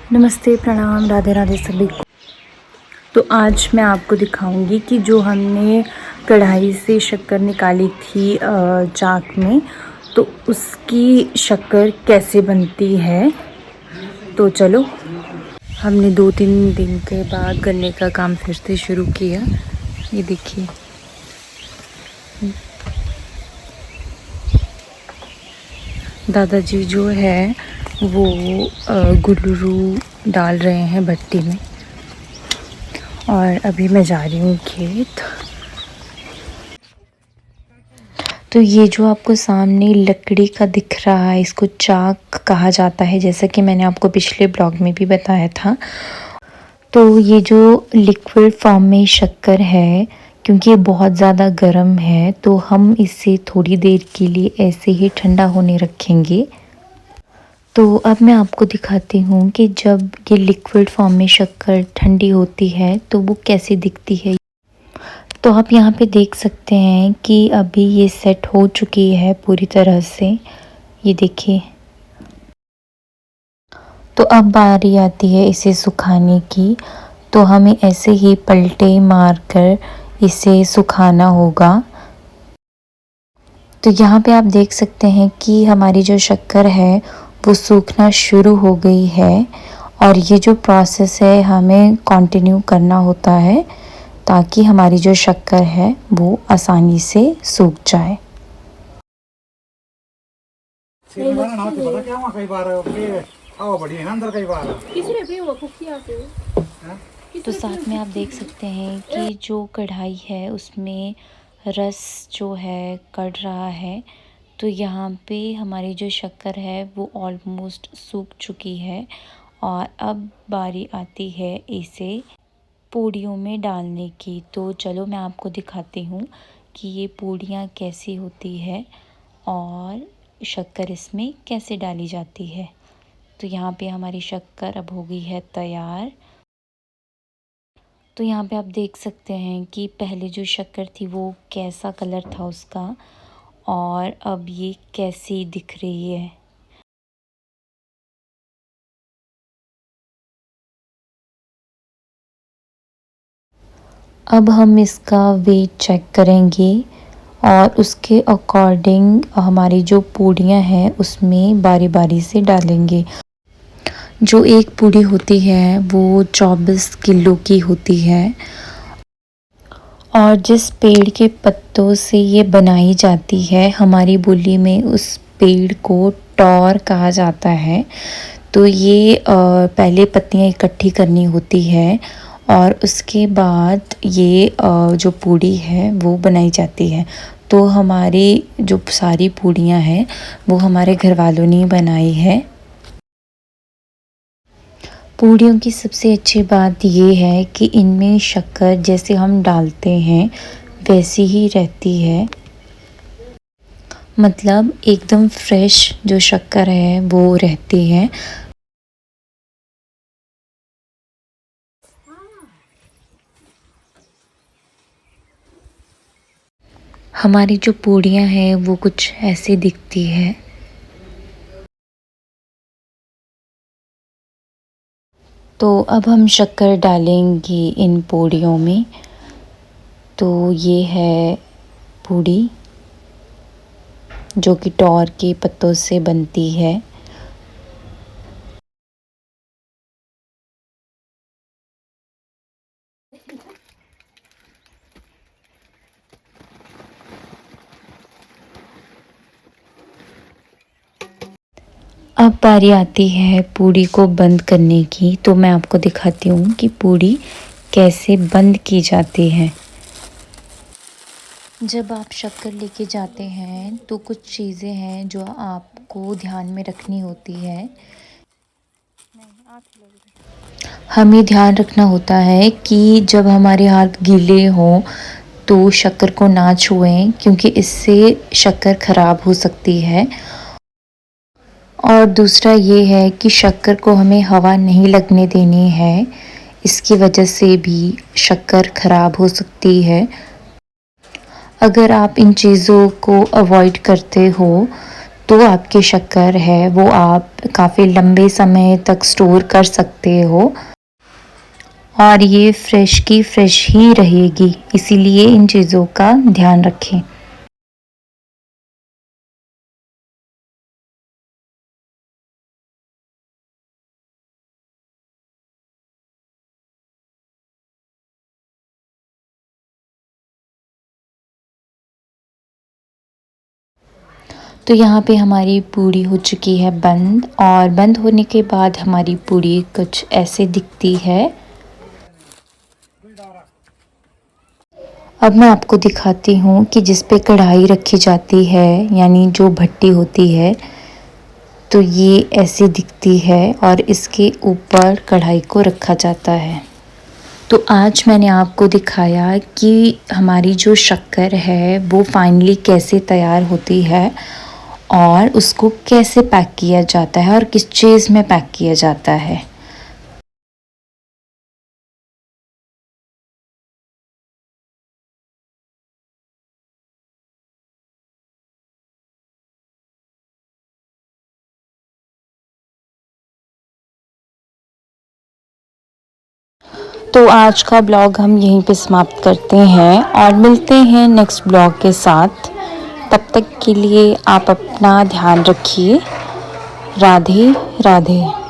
नमस्ते, प्रणाम, राधे राधे सभी को। तो आज मैं आपको दिखाऊंगी कि जो हमने कढ़ाई से शक्कर निकाली थी चाक में, तो उसकी शक्कर कैसे बनती है। तो चलो, हमने 2-3 दिन के बाद गन्ने का काम फिर से शुरू किया। ये देखिए, दादाजी जो है वो गुल्लरू डाल रहे हैं भट्टी में, और अभी मैं जा रही हूँ खेत। तो ये जो आपको सामने लकड़ी का दिख रहा है, इसको चाक कहा जाता है, जैसा कि मैंने आपको पिछले ब्लॉग में भी बताया था। तो ये जो लिक्विड फॉर्म में शक्कर है, क्योंकि ये बहुत ज़्यादा गर्म है, तो हम इसे थोड़ी देर के लिए ऐसे ही ठंडा होने रखेंगे। तो अब मैं आपको दिखाती हूँ कि जब ये लिक्विड फॉर्म में शक्कर ठंडी होती है तो वो कैसी दिखती है। तो आप यहाँ पे देख सकते हैं कि अभी ये सेट हो चुकी है पूरी तरह से। ये देखिए। तो अब बारी आती है इसे सुखाने की। तो हमें ऐसे ही पलटे मारकर इसे सुखाना होगा। तो यहाँ पे आप देख सकते हैं कि हमारी जो शक्कर है वो सूखना शुरू हो गई है, और ये जो प्रोसेस है हमें कंटिन्यू करना होता है ताकि हमारी जो शक्कर है वो आसानी से सूख जाए। तो साथ में आप देख सकते हैं कि जो कढ़ाई है उसमें रस जो है कढ़ रहा है। तो यहाँ पे हमारी जो शक्कर है वो ऑलमोस्ट सूख चुकी है, और अब बारी आती है इसे पूड़ियों में डालने की। तो चलो मैं आपको दिखाती हूँ कि ये पूड़ियाँ कैसी होती है और शक्कर इसमें कैसे डाली जाती है। तो यहाँ पे हमारी शक्कर अब हो गई है तैयार। तो यहाँ पे आप देख सकते हैं कि पहले जो शक्कर थी वो कैसा कलर था उसका, और अब ये कैसी दिख रही है। अब हम इसका वेट चेक करेंगे, और उसके अकॉर्डिंग हमारी जो पूड़ियाँ हैं उसमें बारी बारी से डालेंगे। जो एक पूड़ी होती है वो 24 किलो की होती है, और जिस पेड़ के पत्तों से ये बनाई जाती है, हमारी बोली में उस पेड़ को टौर कहा जाता है। तो ये पहले पत्तियाँ इकट्ठी करनी होती है, और उसके बाद ये जो पूड़ी है वो बनाई जाती है। तो हमारी जो सारी पूड़ियाँ हैं वो हमारे घर वालों ने बनाई है। पूड़ियों की सबसे अच्छी बात ये है कि इनमें शक्कर जैसे हम डालते हैं वैसी ही रहती है, मतलब एकदम फ्रेश जो शक्कर है वो रहती है। हमारी जो पूड़ियाँ हैं वो कुछ ऐसी दिखती है। तो अब हम शक्कर डालेंगे इन पूड़ियों में। तो ये है पूड़ी जो कि टौर के पत्तों से बनती है। अब बारी आती है पूड़ी को बंद करने की। तो मैं आपको दिखाती हूँ कि पूड़ी कैसे बंद की जाती है। जब आप शक्कर लेके जाते हैं तो कुछ चीज़ें हैं जो आपको ध्यान में रखनी होती है। हमें ध्यान रखना होता है कि जब हमारे हाथ गीले हों तो शक्कर को ना छुएं, क्योंकि इससे शक्कर ख़राब हो सकती है। और दूसरा ये है कि शक्कर को हमें हवा नहीं लगने देनी है, इसकी वजह से भी शक्कर ख़राब हो सकती है। अगर आप इन चीज़ों को अवॉइड करते हो तो आपकी शक्कर है वो आप काफ़ी लंबे समय तक स्टोर कर सकते हो और ये फ्रेश की फ्रेश ही रहेगी, इसीलिए इन चीज़ों का ध्यान रखें। तो यहाँ पे हमारी पूड़ी हो चुकी है बंद और बंद होने के बाद हमारी पूड़ी कुछ ऐसे दिखती है। अब मैं आपको दिखाती हूँ कि जिस पे कढ़ाई रखी जाती है यानी जो भट्टी होती है, तो ये ऐसे दिखती है और इसके ऊपर कढ़ाई को रखा जाता है। तो आज मैंने आपको दिखाया कि हमारी जो शक्कर है वो फाइनली कैसे तैयार होती है और उसको कैसे पैक किया जाता है और किस चीज़ में पैक किया जाता है। तो आज का ब्लॉग हम यहीं पे समाप्त करते हैं और मिलते हैं नेक्स्ट ब्लॉग के साथ। तब तक के लिए आप अपना ध्यान रखिए। राधे राधे।